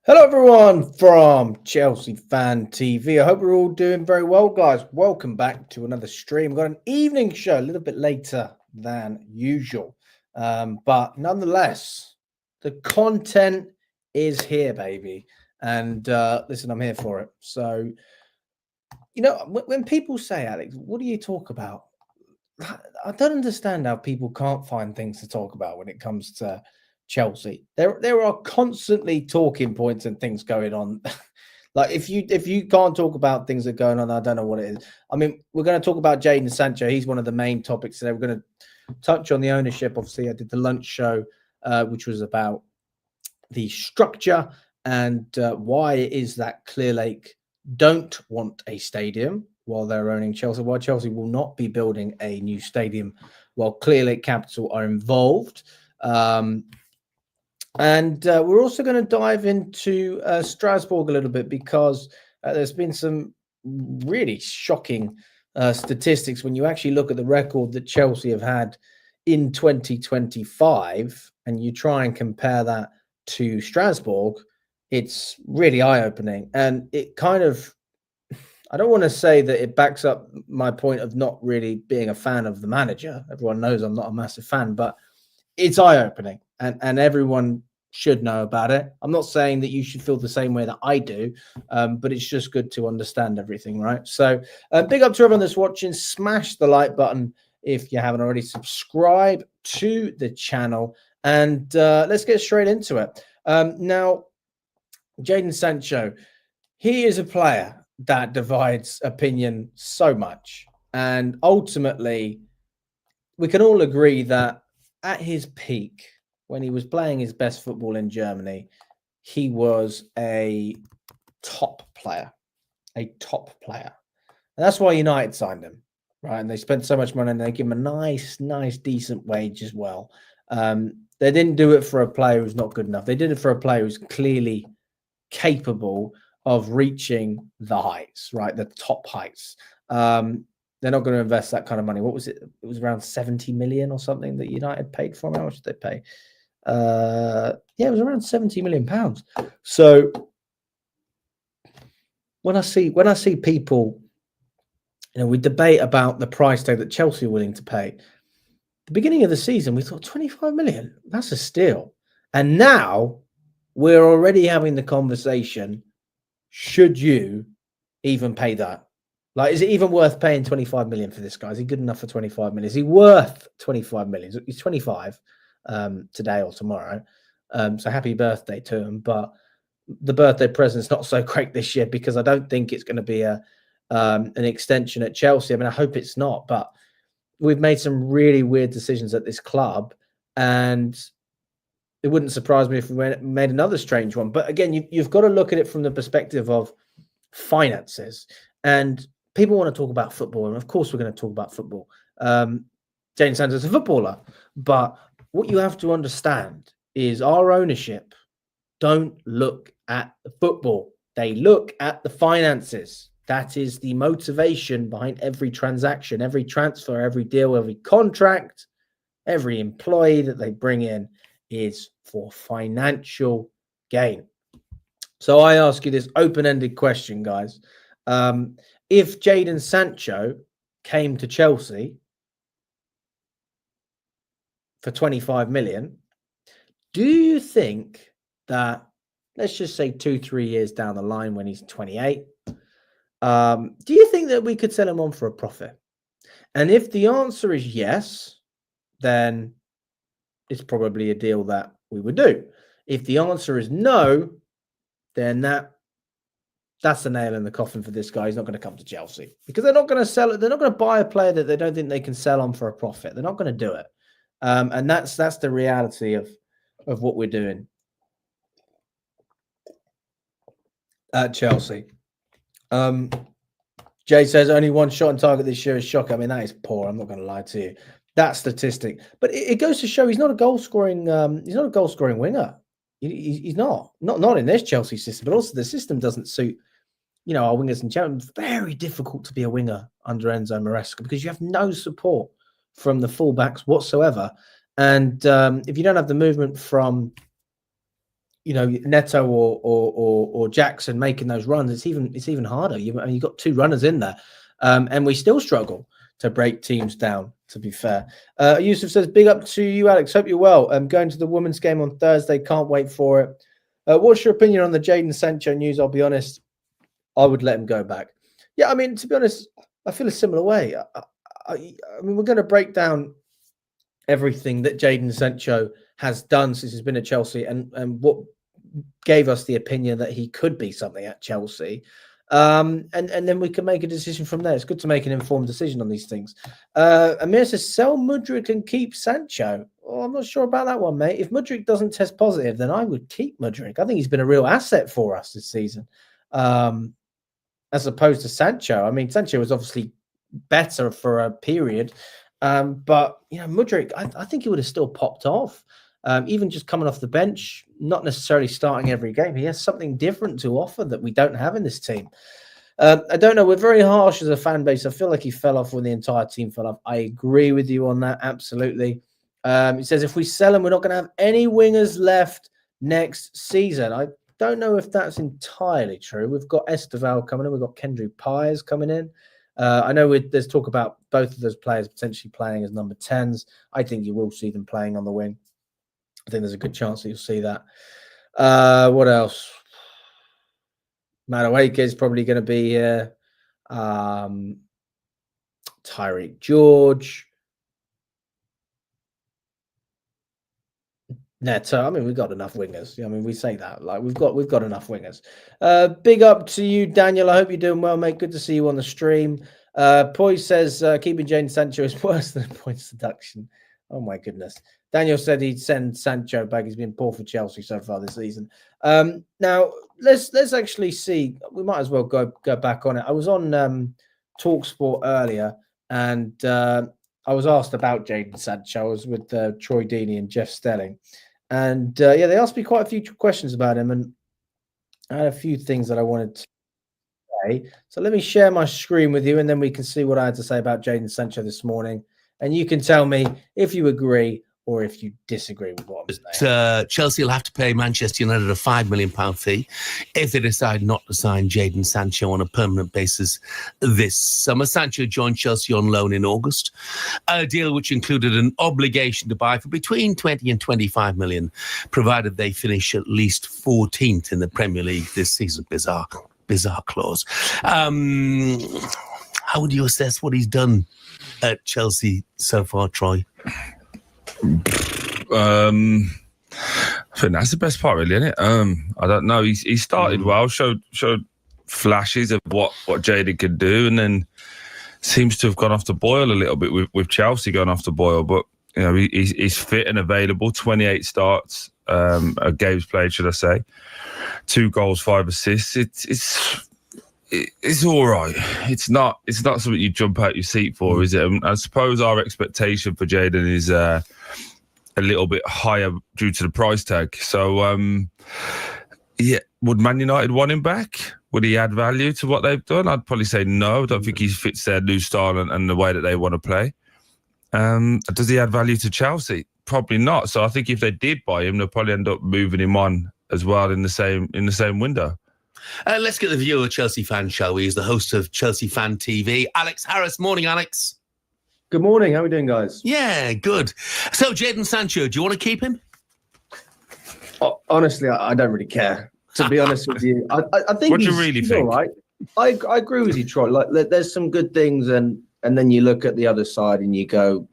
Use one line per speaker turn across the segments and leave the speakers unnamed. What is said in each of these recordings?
Hello, everyone from Chelsea Fan TV. I hope we're all doing very well, guys. Welcome back to another stream. We've got an evening show, a little bit later than usual. But nonetheless, the content is here, baby. And listen, I'm here for it. So, when people say, Alex, what do you talk about? I don't understand how people can't find things to talk about when it comes to Chelsea. There are constantly talking points and things going on. Like if you can't talk about things that are going on, I don't know what it is. I mean, we're going to talk about Jadon Sancho. He's one of the main topics today. We're going to touch on the ownership. Obviously, I did the lunch show, which was about the structure and why it is that Clear Lake don't want a stadium while they're owning Chelsea, why Chelsea will not be building a new stadium while Clear Lake Capital are involved. And we're also going to dive into Strasbourg a little bit because there's been some really shocking statistics when you actually look at the record that Chelsea have had in 2025 and you try and compare that to Strasbourg. It's really eye-opening, and it kind of, I don't want to say that it backs up my point of not really being a fan of the manager. Everyone knows I'm not a massive fan, but it's eye-opening, and everyone should know about it. I'm not saying that you should feel the same way that I do, but it's just good to understand everything, right? So big up to everyone that's watching. Smash the like button if you haven't already. Subscribe to the channel, and let's get straight into it. Now, Jadon Sancho, he is a player that divides opinion so much. And ultimately, we can all agree that at his peak, when he was playing his best football in Germany, he was a top player, And that's why United signed him, right? And they spent so much money and they give him a nice, decent wage as well. They didn't do it for a player who's not good enough. They did it for a player who's clearly capable of reaching the heights, right? The top heights. They're not going to invest that kind of money. What was it? It was around 70 million or something that United paid for him. How much did they pay? Yeah, it was around 70 million pounds. So when I see people, we debate about the price tag that Chelsea are willing to pay. The beginning of the season, we thought 25 million. That's a steal. And now we're already having the conversation. Should you even pay that? Like, is it even worth paying 25 million for this guy? Is he good enough for 25 million? Is he worth 25 million? He's 25 today or tomorrow. So happy birthday to him. But the birthday present's not so great this year because I don't think it's going to be an extension at Chelsea. I mean, I hope it's not. But we've made some really weird decisions at this club, and it wouldn't surprise me if we made another strange one. But again, you've got to look at it from the perspective of finances. And people want to talk about football, and of course we're going to talk about football. Jadon Sancho is a footballer, but what you have to understand is our ownership don't look at the football. They look at the finances. That is the motivation behind every transaction, every transfer, every deal, every contract, every employee that they bring in is for financial gain. So I ask you this open-ended question, guys. If Jadon Sancho came to Chelsea for 25 million, do you think that, let's just say 2-3 years down the line when he's 28, do you think that we could sell him on for a profit? And if the answer is yes, then it's probably a deal that we would do. If the answer is no, then that's the nail in the coffin for this guy. He's not going to come to Chelsea because they're not going to sell it. They're not going to buy a player that they don't think they can sell on for a profit. They're not going to do it. And that's the reality of what we're doing at Chelsea. Jay says only one shot on target this year is shocking. I mean, that is poor. I'm not going to lie to you. That statistic, but it goes to show he's not a goal scoring. He's not a goal scoring winger. He's not in this Chelsea system. But also the system doesn't suit, our wingers and champions. Very difficult to be a winger under Enzo Maresca because you have no support from the fullbacks whatsoever. And if you don't have the movement from Neto or Jackson making those runs, it's even harder. You've got two runners in there, and we still struggle to break teams down. To be fair, Yusuf says, "Big up to you, Alex. Hope you're well. I'm going to the women's game on Thursday. Can't wait for it." What's your opinion on the Jadon Sancho news? I'll be honest, I would let him go back. Yeah, I mean, to be honest, I feel a similar way. I mean, we're going to break down everything that Jadon Sancho has done since he's been at Chelsea and what gave us the opinion that he could be something at Chelsea. And then we can make a decision from there. It's good to make an informed decision on these things. Amir says, sell Mudryk and keep Sancho. Oh, I'm not sure about that one, mate. If Mudryk doesn't test positive, then I would keep Mudryk. I think he's been a real asset for us this season, as opposed to Sancho. I mean, Sancho was obviously better for a period, but Mudryk, I think he would have still popped off. Even just coming off the bench, not necessarily starting every game. He has something different to offer that we don't have in this team. I don't know. We're very harsh as a fan base. I feel like he fell off when the entire team fell off. I agree with you on that. Absolutely. He says, if we sell him, we're not going to have any wingers left next season. I don't know if that's entirely true. We've got Esteval coming in. We've got Kendrick Pires coming in. I know there's talk about both of those players potentially playing as number 10s. I think you will see them playing on the wing. I think there's a good chance that you'll see that. What else? Madueke is probably going to be here. Tyreek George. Neto. I mean, we've got enough wingers. I mean, we say that. Like, we've got enough wingers. Big up to you, Daniel. I hope you're doing well, mate. Good to see you on the stream. Poi says, keeping Jadon Sancho is worse than a points deduction. Oh, my goodness. Daniel said he'd send Sancho back. He's been poor for Chelsea so far this season. Now, let's actually see. We might as well go back on it. I was on TalkSport earlier, and I was asked about Jadon Sancho. I was with Troy Deeney and Jeff Stelling. And, they asked me quite a few questions about him, and I had a few things that I wanted to say. So let me share my screen with you, and then we can see what I had to say about Jadon Sancho this morning. And you can tell me if you agree or if you disagree with what I'm saying.
Chelsea will have to pay Manchester United a £5 million fee if they decide not to sign Jadon Sancho on a permanent basis this summer. Sancho joined Chelsea on loan in August, a deal which included an obligation to buy for between 20 and 25 million, provided they finish at least 14th in the Premier League this season. Bizarre clause. How would you assess what he's done at Chelsea so far, Troy?
I think that's the best part, really, isn't it? I don't know. He started well, showed flashes of what Jadon could do, and then seems to have gone off the boil a little bit with Chelsea going off the boil. But he's fit and available. 28 starts, games played, should I say? 2 goals, 5 assists. It's all right. It's not something you jump out your seat for, is it? I suppose our expectation for Jadon is a little bit higher due to the price tag. So, would Man United want him back? Would he add value to what they've done? I'd probably say no. I don't think he fits their new style and the way that they want to play. Does he add value to Chelsea? Probably not. So I think if they did buy him, they'll probably end up moving him on as well in the same window.
Let's get the view of a Chelsea fan, shall we? He's the host of Chelsea Fan TV, Alex Harris. Morning, Alex.
Good morning. How are we doing, guys?
Yeah, good. So, Jadon Sancho, do you want to keep him?
Honestly, I don't really care. To be honest with you, I think.
What do you really think?
All right. I agree with you, Troy. Like, there's some good things, and then you look at the other side and you go,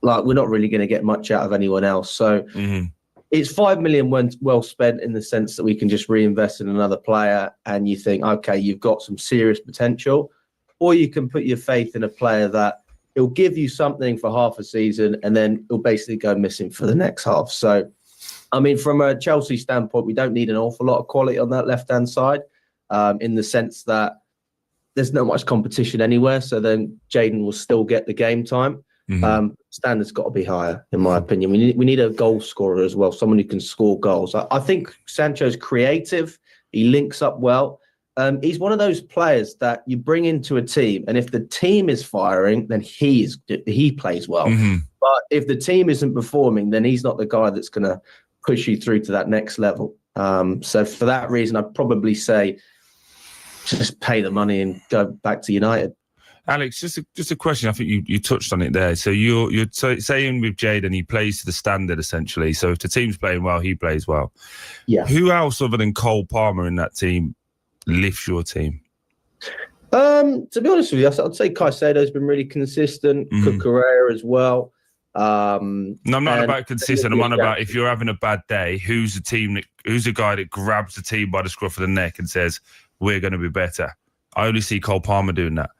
like, we're not really going to get much out of anyone else. So. Mm-hmm. It's 5 million well spent in the sense that we can just reinvest in another player, and you think, okay, you've got some serious potential, or you can put your faith in a player that he'll give you something for half a season and then he'll basically go missing for the next half. So, I mean, from a Chelsea standpoint, we don't need an awful lot of quality on that left-hand side, in the sense that there's not much competition anywhere. So then Jadon will still get the game time. Mm-hmm. Standards got to be higher, in my opinion. We need a goal scorer as well, someone who can score goals. I think Sancho's creative. He links up well. He's one of those players that you bring into a team, and if the team is firing, then he plays well. Mm-hmm. But if the team isn't performing, then he's not the guy that's going to push you through to that next level. So for that reason, I'd probably say just pay the money and go back to United.
Alex, just a question. I think you touched on it there. So you're saying with Jadon, he plays to the standard essentially. So if the team's playing well, he plays well.
Yeah.
Who else other than Cole Palmer in that team lifts your team?
To be honest with you, I'd say Caicedo's been really consistent. Cucurella as well.
No, I'm not about consistent. I'm on about if you're having a bad day, who's the guy that grabs the team by the scruff of the neck and says, "We're going to be better." I only see Cole Palmer doing that.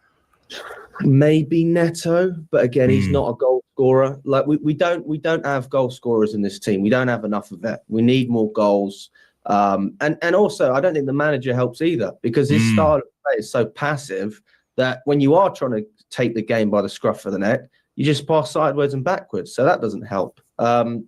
Maybe Neto, but again, he's not a goal scorer. Like we don't have goal scorers in this team. We don't have enough of that. We need more goals. And also, I don't think the manager helps either, because his style of play is so passive that when you are trying to take the game by the scruff of the neck, you just pass sideways and backwards. So that doesn't help. So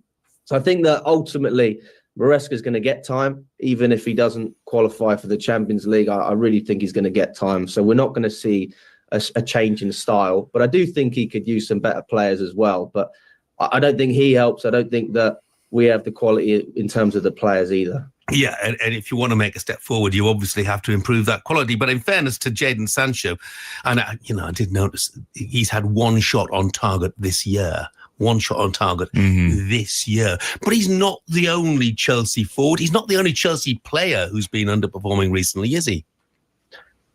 I think that ultimately Maresca's going to get time, even if he doesn't qualify for the Champions League. I really think he's going to get time. So we're not going to see a change in style, but I do think he could use some better players as well. But I don't think he helps. I don't think that we have the quality in terms of the players either.
Yeah, and if you want to make a step forward, you obviously have to improve that quality. But in fairness to Jadon Sancho, and I did notice he's had one shot on target this year. One shot on target this year. But he's not the only Chelsea forward. He's not the only Chelsea player who's been underperforming recently, is he?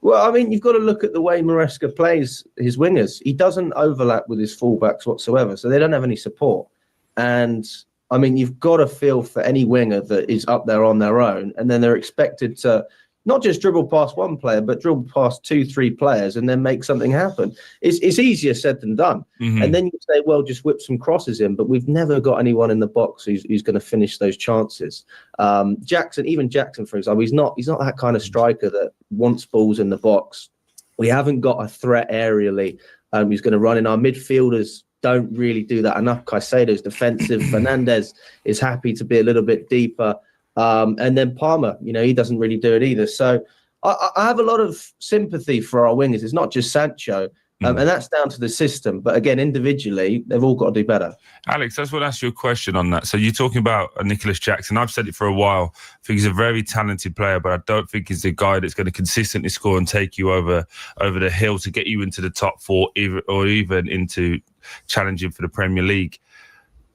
Well, I mean, you've got to look at the way Maresca plays his wingers. He doesn't overlap with his fullbacks whatsoever, so they don't have any support. And I mean, you've got to feel for any winger that is up there on their own, and then they're expected to not just dribble past one player, but dribble past 2-3 players and then make something happen. It's easier said than done. And then you say, well, just whip some crosses in, but we've never got anyone in the box who's going to finish those chances. Jackson, for example, he's not that kind of striker that wants balls in the box. We haven't got a threat aerially who's going to run in. Our midfielders don't really do that enough. Caicedo's defensive. Fernandez is happy to be a little bit deeper. And then Palmer, he doesn't really do it either. So I have a lot of sympathy for our wingers. It's not just Sancho, and that's down to the system. But again, individually, they've all got to do better.
Alex, I just want to ask you a question on that. So you're talking about Nicholas Jackson. I've said it for a while. I think he's a very talented player, but I don't think he's the guy that's going to consistently score and take you over the hill to get you into the top four, or even into challenging for the Premier League.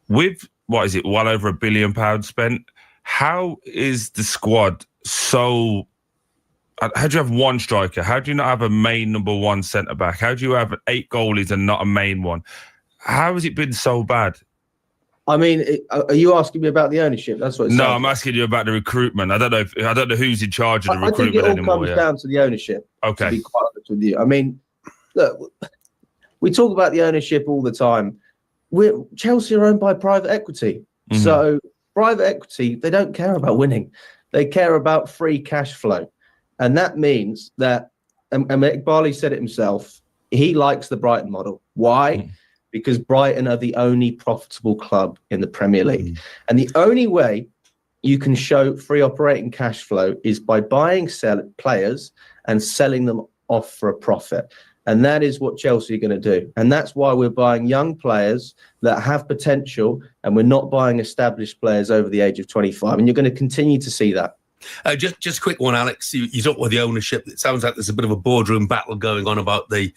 With, well over £1 billion spent, how is the squad so... How do you have one striker? How do you not have a main number one centre-back? How do you have 8 goalies and not a main one? How has it been so bad?
I mean, are you asking me about the ownership? That's what.
No, I'm asking you about the recruitment. I don't know who's in charge of the recruitment anymore.
I think it all comes down to the ownership.
Okay.
To be quite honest with you, I mean, look, we talk about the ownership all the time. Chelsea are owned by private equity, so private equity, they don't care about winning; they care about free cash flow. And that means that, and Barley said it himself, he likes the Brighton model. Why? Because Brighton are the only profitable club in the Premier League. And the only way you can show free operating cash flow is by buying players and selling them off for a profit. And that is what Chelsea are going to do. And that's why we're buying young players that have potential, and we're not buying established players over the age of 25. And you're going to continue to see that.
Just a quick one, Alex. You talk about the ownership. It sounds like there's a bit of a boardroom battle going on about the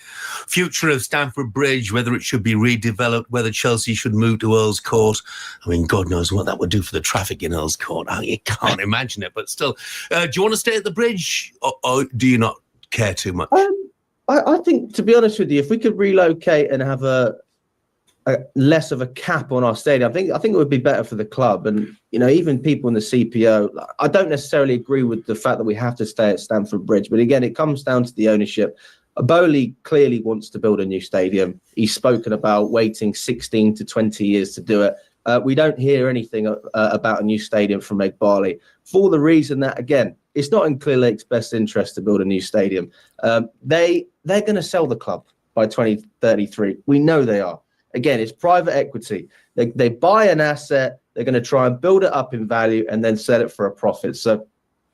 future of Stamford Bridge, whether it should be redeveloped, whether Chelsea should move to Earl's Court. I mean, God knows what that would do for the traffic in Earl's Court. You can't imagine it, but still. Do you want to stay at the bridge, or do you not care too much?
I think, to be honest with you, if we could relocate and have a less of a cap on our stadium, I think it would be better for the club. And even people in the CPO, I don't necessarily agree with the fact that we have to stay at Stamford Bridge, but again, it comes down to the ownership. Bowley clearly wants to build a new stadium. He's spoken about waiting 16 to 20 years to do it. We don't hear anything about a new stadium from Meg Barley, for the reason that, again, it's not in Clearlake's best interest to build a new stadium. They're going to sell the club by 2033. We know they are. Again, it's private equity. They buy an asset, they're going to try and build it up in value and then sell it for a profit. So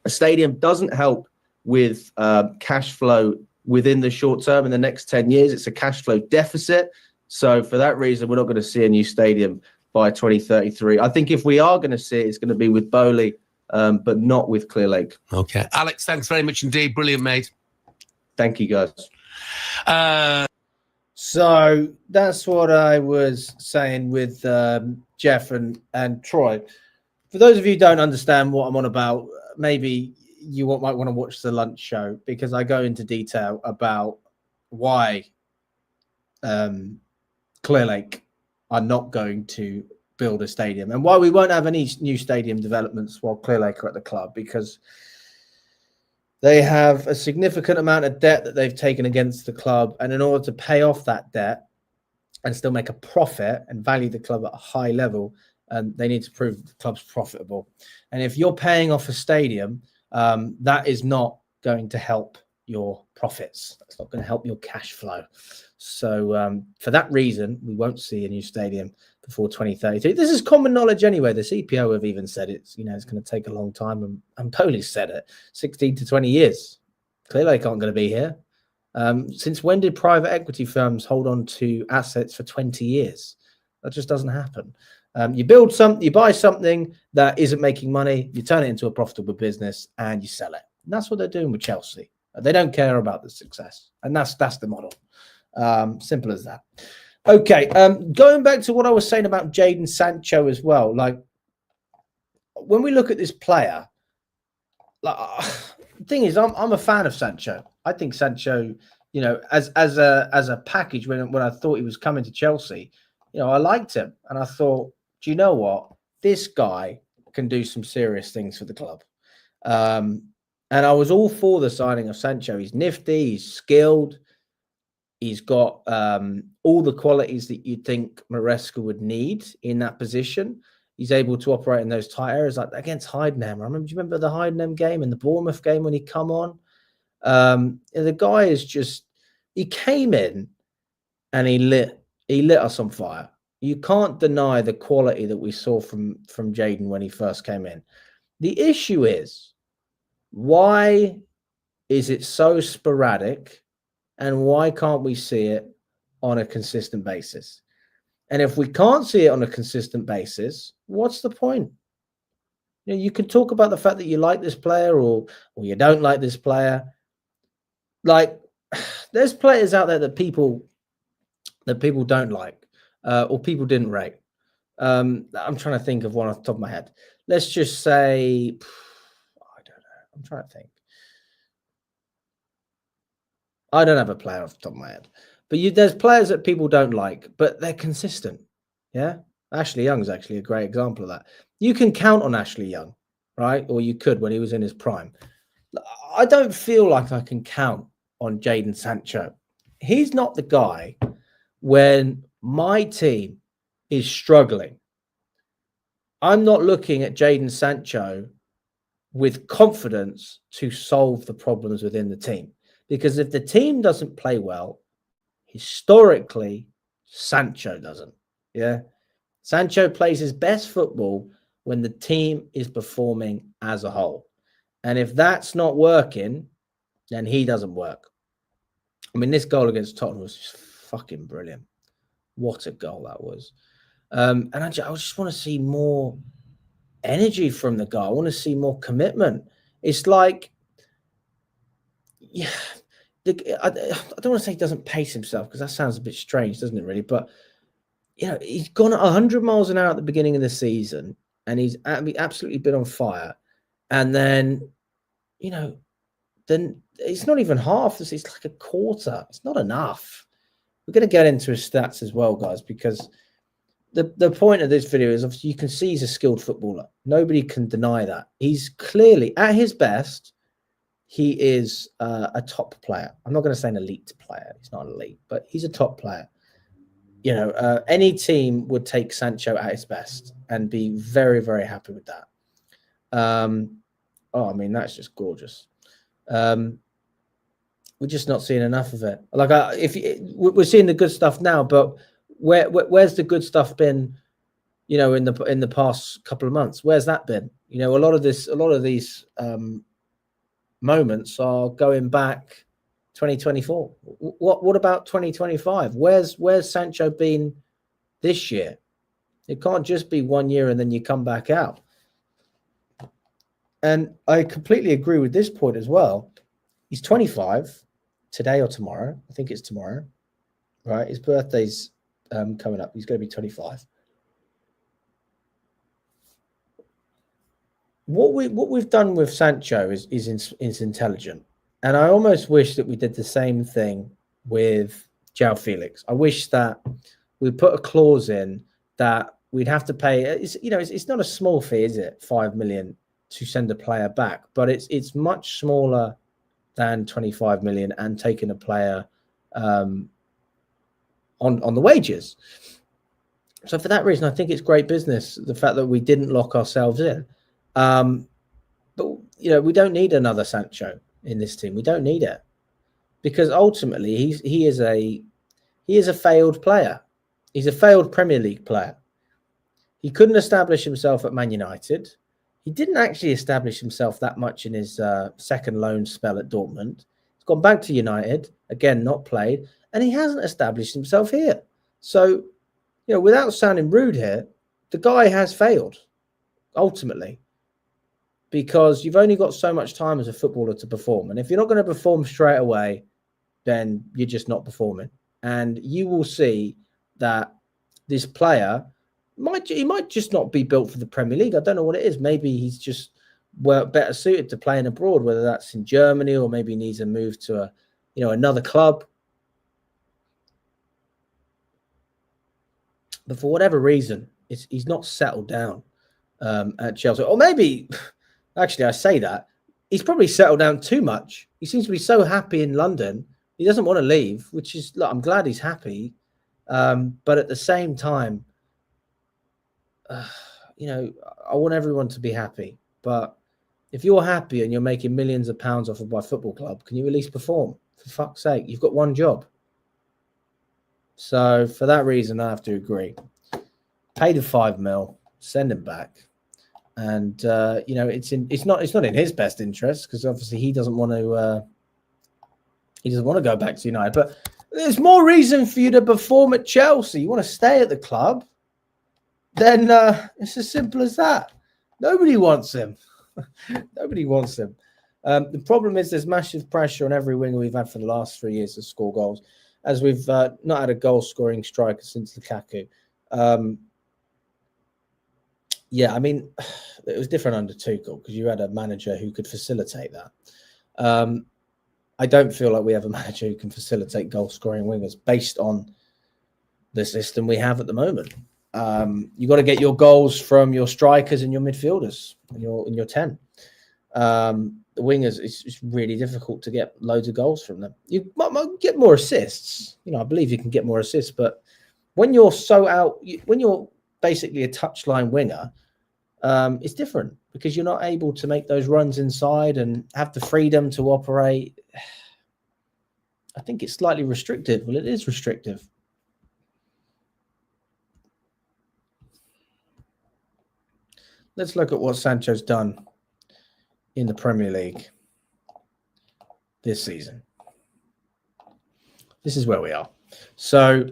a stadium doesn't help with cash flow within the short term. In the next 10 years, it's a cash flow deficit. So for that reason, we're not going to see a new stadium by 2033. I think if we are going to see it, it's going to be with Bowley, but not with Clearlake.
Okay. Alex, thanks very much indeed. Brilliant, mate.
Thank you, guys. So that's what I was saying with Jeff and Troy. For those of you who don't understand what I'm on about, maybe you might want to watch the lunch show, because I go into detail about why Clearlake are not going to build a stadium and why we won't have any new stadium developments while Clearlake are at the club, because they have a significant amount of debt that they've taken against the club. And in order to pay off that debt and still make a profit and value the club at a high level, they need to prove the club's profitable. And if you're paying off a stadium, that is not going to help your profits. That's not going to help your cash flow. So for that reason, we won't see a new stadium before 2032. This is common knowledge anyway. The CPO have even said it's going to take a long time, and Polish said it, 16 to 20 years. Clearlake aren't going to be here. Since when did private equity firms hold on to assets for 20 years? That just doesn't happen. You buy something that isn't making money, you turn it into a profitable business, and you sell it. And that's what they're doing with Chelsea. They don't care about the success, and that's the model. Simple as that. Okay, going back to what I was saying about Jadon Sancho as well. Like, when we look at this player, like, the thing is, I'm a fan of Sancho. I think Sancho, as a package, when I thought he was coming to Chelsea, I liked him, and I thought, do you know what? This guy can do some serious things for the club. And I was all for the signing of Sancho. He's nifty, he's skilled. He's got all the qualities that you'd think Maresca would need in that position. He's able to operate in those tight areas, like against Heidenheim. Do you remember the Heidenheim game and the Bournemouth game when he come on? The guy is he came in and he lit us on fire. You can't deny the quality that we saw from Jadon when he first came in. The issue is, why is it so sporadic? And why can't we see it on a consistent basis? And if we can't see it on a consistent basis, what's the point? You can talk about the fact that you like this player or you don't like this player. Like, there's players out there that people don't like or people didn't rate. I'm trying to think of one off the top of my head. Let's just say, I don't know. I'm trying to think. I don't have a player off the top of my head, but there's players that people don't like, but they're consistent. Yeah. Ashley Young's actually a great example of that. You can count on Ashley Young, right? Or you could when he was in his prime. I don't feel like I can count on Jadon Sancho. He's not the guy when my team is struggling. I'm not looking at Jadon Sancho with confidence to solve the problems within the team. Because if the team doesn't play well, historically, Sancho doesn't. Yeah. Sancho plays his best football when the team is performing as a whole. And if that's not working, then he doesn't work. I mean, this goal against Tottenham was just fucking brilliant. What a goal that was. And I just want to see more energy from the guy. I want to see more commitment. It's like, yeah, I don't want to say he doesn't pace himself, because that sounds a bit strange, doesn't it, really? But, he's gone 100 miles an hour at the beginning of the season, and he's absolutely been on fire. And then, then it's not even half this. It's like a quarter. It's not enough. We're going to get into his stats as well, guys, because the point of this video is, obviously, you can see he's a skilled footballer. Nobody can deny that. He's clearly, at his best, he is a top player. I'm not going to say an elite player. He's not elite, but he's a top player. Any team would take Sancho at his best and be very, very happy with that. I mean, that's just gorgeous. We're just not seeing enough of it. Like, we're seeing the good stuff now, but where's the good stuff been? In the past couple of months, where's that been? A lot of these moments are going back 2024. What about 2025? Where's Sancho been this year? It can't just be 1 year and then you come back out. And I completely agree with this point as well. He's 25 today or tomorrow. I think it's tomorrow, right? His birthday's coming up. He's going to be 25. What we've done with Sancho is intelligent, and I almost wish that we did the same thing with João Felix. I wish that we put a clause in that we'd have to pay. It's not a small fee, is it? 5 million to send a player back, but it's much smaller than 25 million and taking a player on the wages. So for that reason, I think it's great business, the fact that we didn't lock ourselves in. But we don't need another Sancho in this team. We don't need it, because ultimately he is a failed player. He's a failed Premier League player. He couldn't establish himself at Man United. He didn't actually establish himself that much in his second loan spell at Dortmund. He's gone back to United, again, not played, and he hasn't established himself here. So, without sounding rude here, the guy has failed, ultimately, because you've only got so much time as a footballer to perform. And if you're not going to perform straight away, then you're just not performing. And you will see that this player might just not be built for the Premier League. I don't know what it is. Maybe he's just better suited to playing abroad, whether that's in Germany or maybe he needs a move to another club. But for whatever reason, he's not settled down at Chelsea. Or maybe, actually, I say that, he's probably settled down too much. He seems to be so happy in London. He doesn't want to leave, which is, look, I'm glad he's happy. But at the same time, I want everyone to be happy. But if you're happy and you're making millions of pounds off of my football club, can you at least perform? For fuck's sake, you've got one job. So for that reason, I have to agree. Pay the 5 mil, send him back, and it's not in his best interest, because obviously he doesn't want to go back to United. But there's more reason for you to perform at Chelsea. You want to stay at the club, then it's as simple as that. Nobody wants him. Nobody wants him. The problem is there's massive pressure on every winger we've had for the last 3 years to score goals, as we've not had a goal-scoring striker since Lukaku. It was different under Tuchel because you had a manager who could facilitate that. I don't feel like we have a manager who can facilitate goal-scoring wingers based on the system we have at the moment. You got to get your goals from your strikers and your midfielders and your 10. The wingers, it's really difficult to get loads of goals from them. You might get more assists. I believe you can get more assists, but when you're when you're basically a touchline winger, it's different because you're not able to make those runs inside and have the freedom to operate. I think it's slightly restrictive. Well, it is restrictive. Let's look at what Sancho's done in the Premier League this season. This is where we are. So,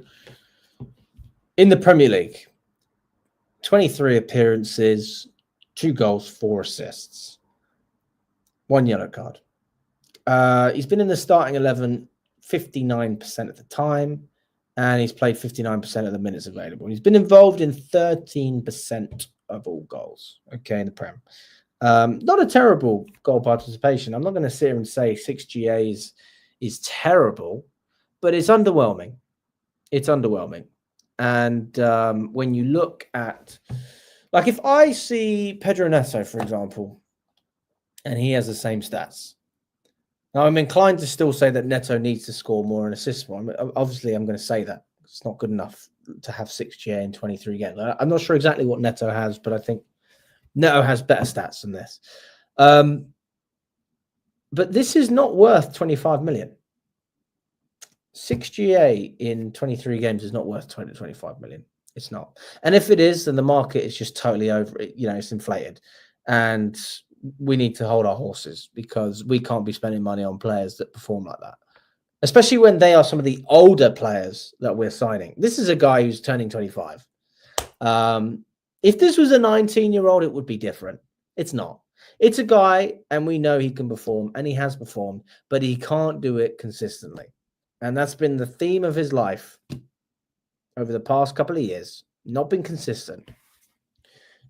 in the Premier League, 23 appearances, 2 goals, 4 assists, 1 yellow card. He's been in the starting 11 59% of the time, and he's played 59% of the minutes available. He's been involved in 13% of all goals, in the Prem. Not a terrible goal participation. I'm not going to sit here and say 6GA is terrible, but it's underwhelming. It's underwhelming. And when you look at, like, if I see Pedro Neto, for example, and he has the same stats, now I'm inclined to still say that Neto needs to score more and assist more. Obviously, I'm going to say that it's not good enough to have 6GA in 23 games. I'm not sure exactly what Neto has, but I think Neto has better stats than this. But this is not worth 25 million. 6GA in 23 games is not worth 20 to 25 million. It's not. And if it is, then the market is just totally over it. It's inflated. And we need to hold our horses because we can't be spending money on players that perform like that, especially when they are some of the older players that we're signing. This is a guy who's turning 25. If this was a 19-year-old, it would be different. It's not. It's a guy, and we know he can perform, and he has performed, but he can't do it consistently. And that's been the theme of his life over the past couple of years. Not been consistent.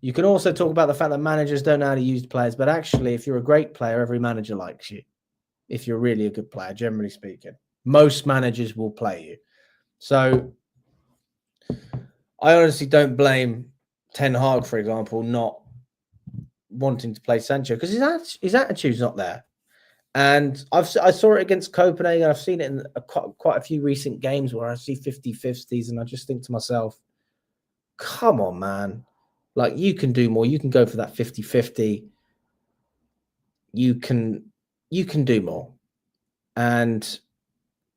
You can also talk about the fact that managers don't know how to use players, but actually, if you're a great player, every manager likes you. If you're really a good player, generally speaking. Most managers will play you. So I honestly don't blame Ten Hag, for example, not wanting to play Sancho because his attitude's not there. And I saw it against Copenhagen. I've seen it in quite a few recent games where I see 50-50s, and I just think to myself, come on, man. Like, you can do more. You can go for that 50-50. You can do more. And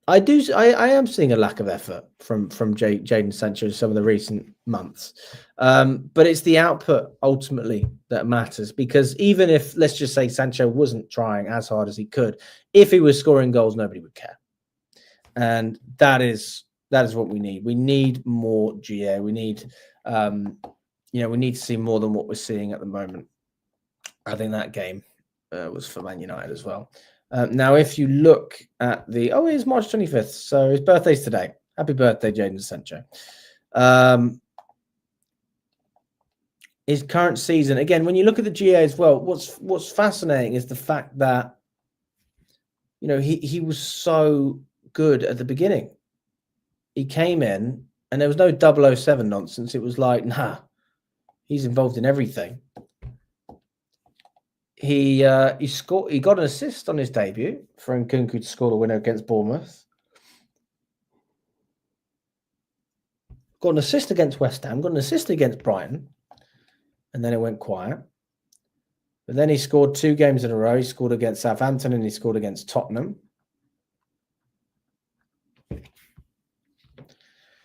I am seeing a lack of effort from Jadon Sancho in some of the recent months. But it's the output ultimately that matters, because even if, let's just say, Sancho wasn't trying as hard as he could, if he was scoring goals, nobody would care. And that is what we need. We need more GA. We need, we need to see more than what we're seeing at the moment. I think that game was for Man United as well. Now, if you look at it's March 25th, so his birthday's today. Happy birthday, Jadon Sancho. His current season, again, when you look at the GA as well, what's fascinating is the fact that, he was so good at the beginning. He came in and there was no 007 nonsense. It was like, nah, he's involved in everything. He scored. He got an assist on his debut for Nkunku to score the winner against Bournemouth. Got an assist against West Ham. Got an assist against Brighton, and then it went quiet. But then he scored 2 games in a row. He scored against Southampton and he scored against Tottenham.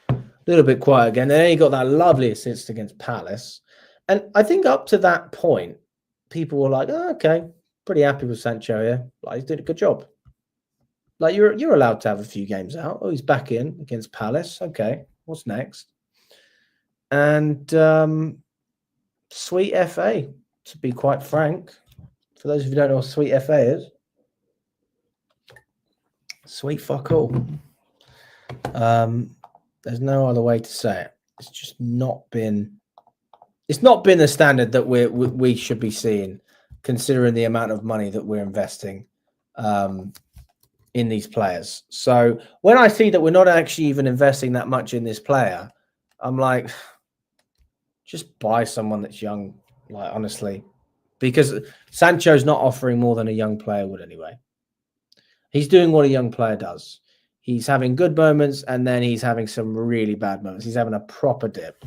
A little bit quiet again. Then he got that lovely assist against Palace, and I think up to that point, people were like, oh, okay, pretty happy with Sancho, yeah. Like, he's doing a good job. Like, you're allowed to have a few games out. Oh, he's back in against Palace. Okay, what's next? And sweet FA, to be quite frank. For those of you who don't know what sweet FA is, sweet fuck all. There's no other way to say it. It's just not been... It's not been the standard that we should be seeing, considering the amount of money that we're investing in these players. So when I see that we're not actually even investing that much in this player, I'm like, just buy someone that's young, like, honestly, because Sancho's not offering more than a young player would anyway. He's doing what a young player does. He's having good moments, and then he's having some really bad moments. He's having a proper dip.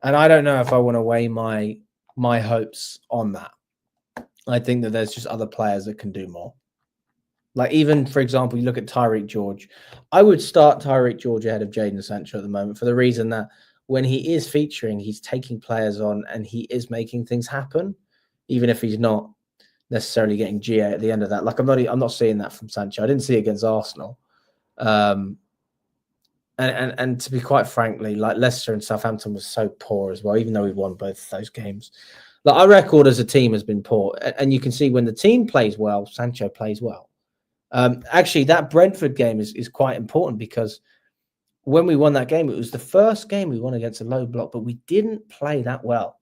And I don't know if I want to weigh my hopes on that. I think that there's just other players that can do more. Like, even, for example, you look at Tyreek George. I would start Tyreek George ahead of Jadon Sancho at the moment, for the reason that when he is featuring, he's taking players on and he is making things happen, even if he's not necessarily getting GA at the end of that. Like, I'm not seeing that from Sancho. I didn't see it against Arsenal. And to be quite frankly, like, Leicester and Southampton was so poor as well, even though we won both of those games. Like, our record as a team has been poor. And you can see when the team plays well, Sancho plays well. Actually, that Brentford game is quite important, because when we won that game, it was the first game we won against a low block, but we didn't play that well.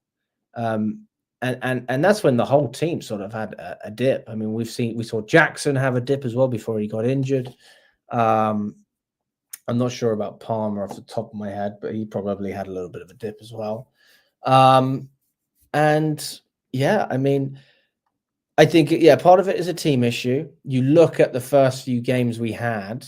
And that's when the whole team sort of had a dip. I mean, we saw Jackson have a dip as well before he got injured. I'm not sure about Palmer off the top of my head, but he probably had a little bit of a dip as well. And yeah, I mean, I think, part of it is a team issue. You look at the first few games we had,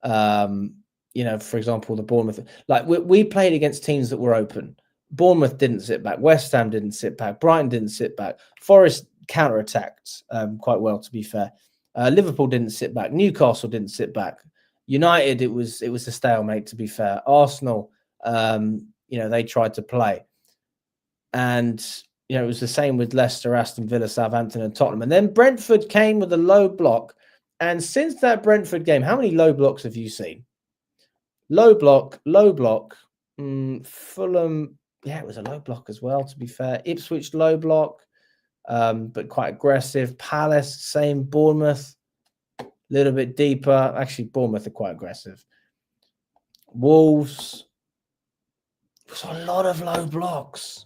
for example, the Bournemouth, like, we played against teams that were open. Bournemouth didn't sit back. West Ham didn't sit back. Brighton didn't sit back. Forest counterattacked quite well, to be fair. Liverpool didn't sit back. Newcastle didn't sit back. United, it was a stalemate, to be fair. Arsenal, they tried to play. And, it was the same with Leicester, Aston Villa, Southampton and Tottenham. And then Brentford came with a low block. And since that Brentford game, how many low blocks have you seen? Low block, Fulham, Yeah, it was a low block as well, to be fair. Ipswich, low block, but quite aggressive. Palace, same. Bournemouth, a little bit deeper. Actually, Bournemouth are quite aggressive. Wolves, so a lot of low blocks.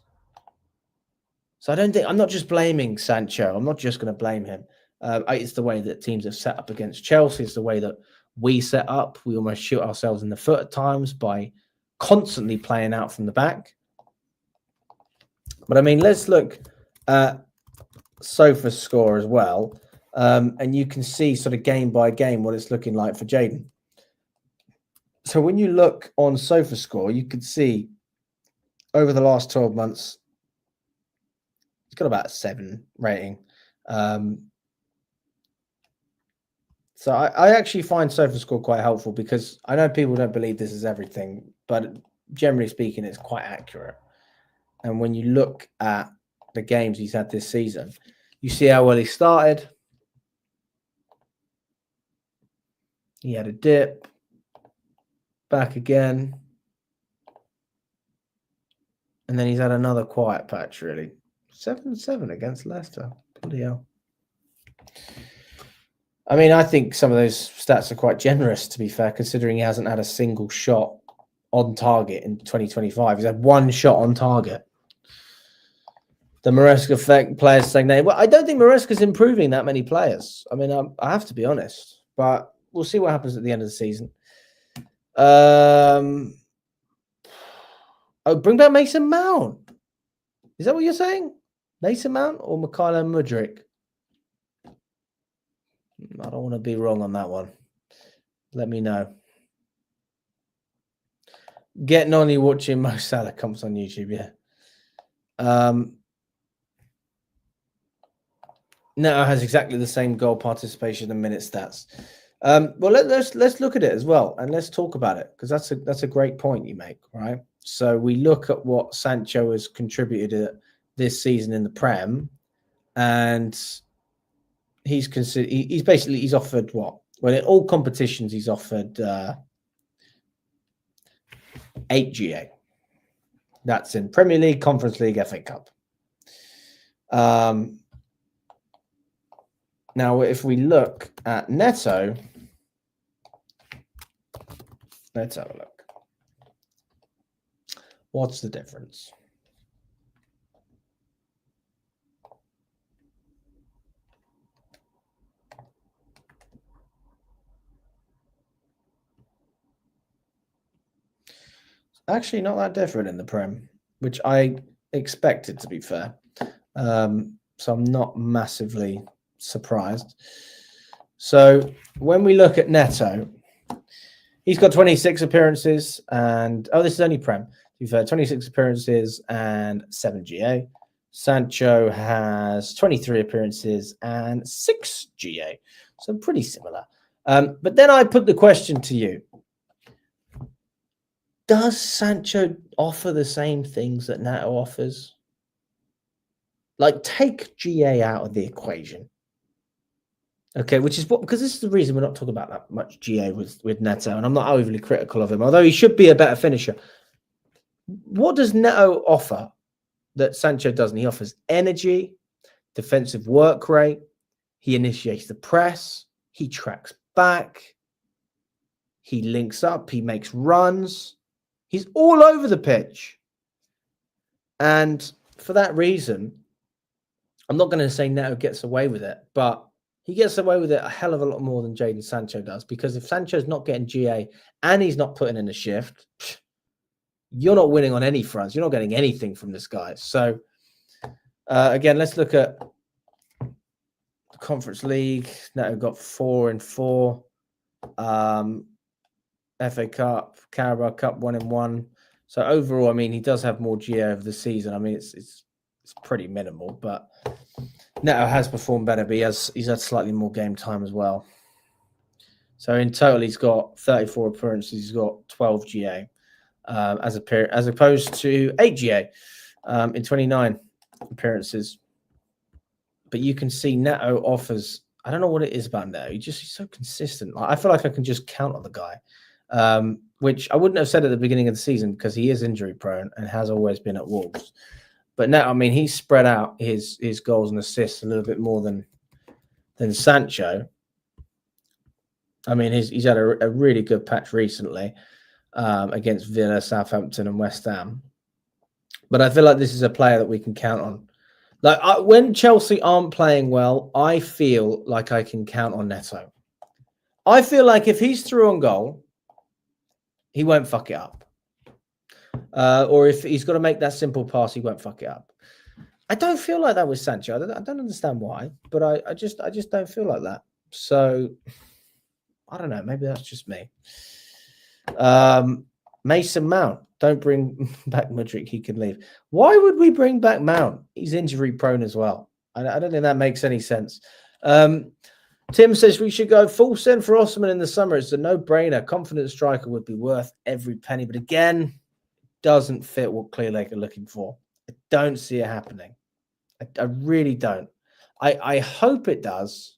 So I'm not just blaming Sancho. I'm not just going to blame him. It's the way that teams have set up against Chelsea. It's the way that we set up. We almost shoot ourselves in the foot at times by constantly playing out from the back. But I mean, let's look at Sofa's score as well. And you can see sort of game by game what it's looking like for Jadon. So when you look on Sofa score, you can see over the last 12 months, he's got about a 7 rating. So I actually find Sofa score quite helpful because I know people don't believe this is everything, but generally speaking, it's quite accurate. And when you look at the games he's had this season, you see how well he started. He had a dip, back again. And then he's had another quiet patch, really. 7-7 against Leicester. Bloody hell. I mean, I think some of those stats are quite generous, to be fair, considering he hasn't had a single shot on target in 2025. He's had 1 shot on target. The Maresca effect, players saying that. Well, I don't think Maresca's improving that many players. I mean, I have to be honest, but we'll see what happens at the end of the season. Oh, bring back Mason Mount. Is that what you're saying? Mason Mount or Mikhailo Mudryk? I don't want to be wrong on that one. Let me know. Get Nonny watching Mo Salah comes on YouTube, yeah. Neto has exactly the same goal participation and minute stats. Well, let's look at it as well, and let's talk about it because that's a great point you make, right? So we look at what Sancho has contributed this season in the Prem, and he's offered what? Well, in all competitions, he's offered 8 GA. That's in Premier League, Conference League, FA Cup. Now, if we look at Neto, let's have a look. What's the difference? Actually, not that different in the Prem, which I expected, to be fair. So I'm not massively surprised. So when we look at Neto, he's got 26 appearances and this is only Prem. To be fair, 26 appearances and 7 GA. Sancho has 23 appearances and 6 GA. So pretty similar. But then I put the question to you. Does Sancho offer the same things that Neto offers? Like, take GA out of the equation. Okay, which is because this is the reason we're not talking about that much GA with Neto, and I'm not overly critical of him, although he should be a better finisher. What does Neto offer that Sancho doesn't? He offers energy, defensive work rate, he initiates the press, he tracks back, he links up, he makes runs, he's all over the pitch. And for that reason, I'm not going to say Neto gets away with it, but he gets away with it a hell of a lot more than Jadon Sancho does, because if Sancho's not getting GA and he's not putting in a shift, you're not winning on any fronts. You're not getting anything from this guy. So, again, let's look at the Conference League. Neto got 4 in 4. FA Cup, Carabao Cup 1 in 1. So overall, I mean, he does have more GA over the season. I mean, it's pretty minimal, but Neto has performed better, but he's had slightly more game time as well. So in total, he's got 34 appearances. He's got 12 GA as opposed to 8 GA in 29 appearances. But you can see Neto offers. I don't know what it is about Neto. He's so consistent. I feel like I can just count on the guy. which I wouldn't have said at the beginning of the season because he is injury prone and has always been at Wolves. But now, I mean, he's spread out his goals and assists a little bit more than Sancho. I mean, he's had a really good patch recently against Villa, Southampton, and West Ham. But I feel like this is a player that we can count on. Like when Chelsea aren't playing well, I feel like I can count on Neto. I feel like if he's through on goal, he won't fuck it up. Or if he's got to make that simple pass, he won't fuck it up. I don't feel like that with Sancho. I don't understand why, but I just don't feel like that. So I don't know. Maybe that's just me. Mason Mount. Don't bring back Mudryk. He can leave. Why would we bring back Mount? He's injury prone as well. I don't think that makes any sense. Tim says we should go full send for Osman in the summer. It's a no-brainer. Confident striker would be worth every penny. But again, doesn't fit what Clearlake are looking for. I don't see it happening. I really don't. I hope it does,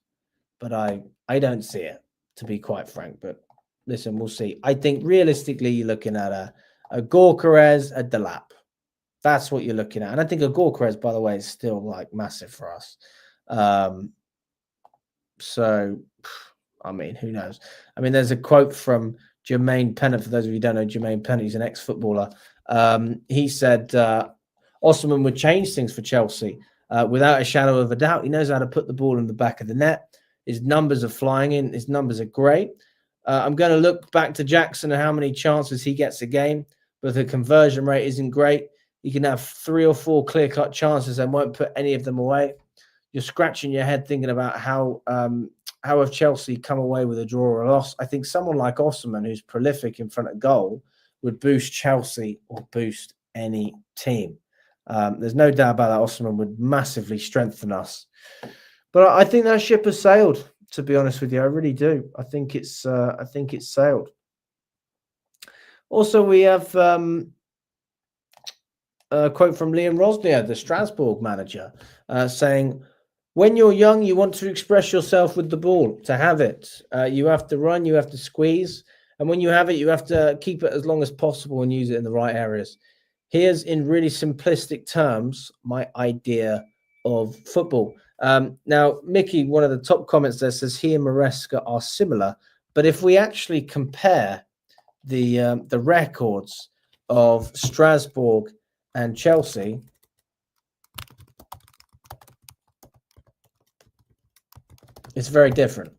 but I don't see it, to be quite frank. But listen, we'll see. I think realistically, you're looking at a Gyökeres, a Delap. That's what you're looking at. And I think a Gyökeres, by the way, is still like massive for us. So, I mean, who knows? I mean, there's a quote from Jermaine Pennant. For those of you who don't know, Jermaine Pennant, he's an ex-footballer. He said Osman would change things for Chelsea without a shadow of a doubt. He knows how to put the ball in the back of the net. His numbers are flying in. His numbers are great. I'm going to look back to Jackson and how many chances he gets a game, but the conversion rate isn't great. You can have 3 or 4 clear-cut chances and won't put any of them away. You're scratching your head thinking about how have Chelsea come away with a draw or a loss. I think someone like Osman, who's prolific in front of goal, would boost Chelsea or boost any team. There's no doubt about that. Osman would massively strengthen us. But I think that ship has sailed, to be honest with you. I really do. I think it's sailed. Also, we have a quote from Liam Rosnier, the Strasbourg manager, saying, when you're young, you want to express yourself with the ball. To have it, you have to run, you have to squeeze. And when you have it, you have to keep it as long as possible and use it in the right areas. Here's, in really simplistic terms, my idea of football. Now, Mickey, one of the top comments there says he and Maresca are similar. But if we actually compare the records of Strasbourg and Chelsea, it's very different.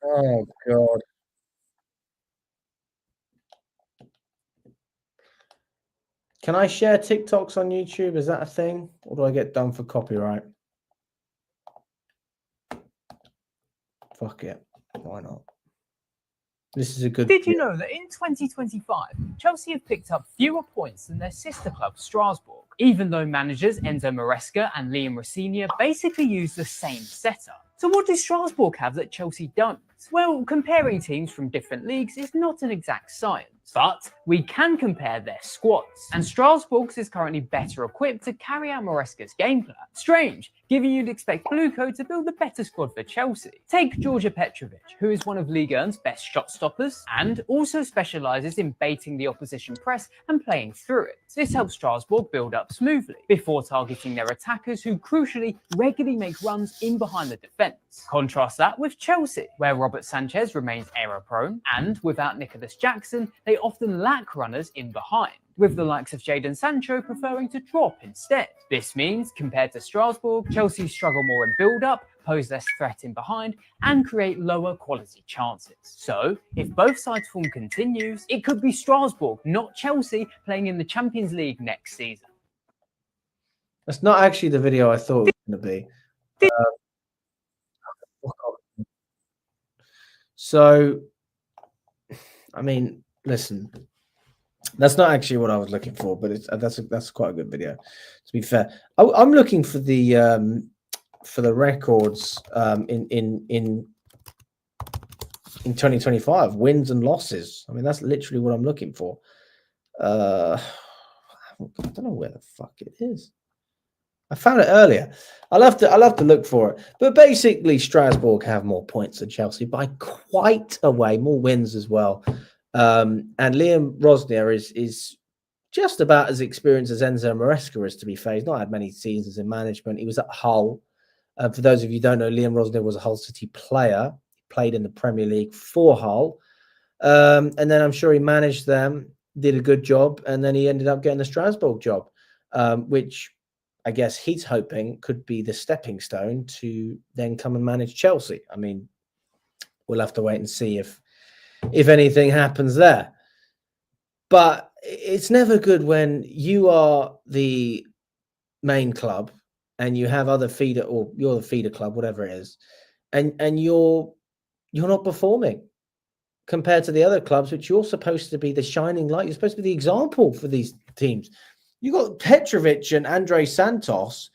Oh, God. Can I share TikToks on YouTube? Is that a thing? Or do I get done for copyright? Fuck it. Why not? This is a good...
Did you know that in 2025, Chelsea have picked up fewer points than their sister club, Strasbourg, even though managers Enzo Maresca and Liam Rosnier basically use the same setup? So what does Strasbourg have that Chelsea don't? Well, comparing teams from different leagues is not an exact science, but we can compare their squads. And Strasbourg's is currently better equipped to carry out Maresca's game plan. Strange, given you'd expect Bluecoat to build a better squad for Chelsea. Take Georgia Petrovic, who is one of Ligue 1's best shot stoppers and also specialises in baiting the opposition press and playing through it. This helps Strasbourg build up smoothly before targeting their attackers, who crucially regularly make runs in behind the defence. Contrast that with Chelsea, where Robert Sanchez remains error-prone, and without Nicholas Jackson, they often lack runners in behind, with the likes of Jadon Sancho preferring to drop instead. This means, compared to Strasbourg, Chelsea struggle more in build-up, pose less threat in behind, and create lower quality chances. So, if both sides' form continues, it could be Strasbourg, not Chelsea, playing in the Champions League next season.
That's not actually the video I thought it was going to be. So, I mean, listen, that's not actually what I was looking for, but that's quite a good video. To be fair, I'm looking for the records in 2025, wins and losses. I mean, that's literally what I'm looking for. I don't know where the fuck it is. I found it earlier. I'll have to look for it. But basically, Strasbourg have more points than Chelsea by quite a way, more wins as well. And Liam Rosnier is just about as experienced as Enzo Maresca is, to be fair. He's not had many seasons in management. He was at Hull. For those of you who don't know, Liam Rosnier was a Hull City player. He played in the Premier League for Hull. And then I'm sure he managed them, did a good job, and then he ended up getting the Strasbourg job, which I guess he's hoping could be the stepping stone to then come and manage Chelsea. I mean, we'll have to wait and see if anything happens there. But it's never good when you are the main club and you have other feeder, or you're the feeder club, whatever it is, and you're not performing compared to the other clubs, which you're supposed to be the shining light. You're supposed to be the example for these teams. You got Petrovic and Andre Santos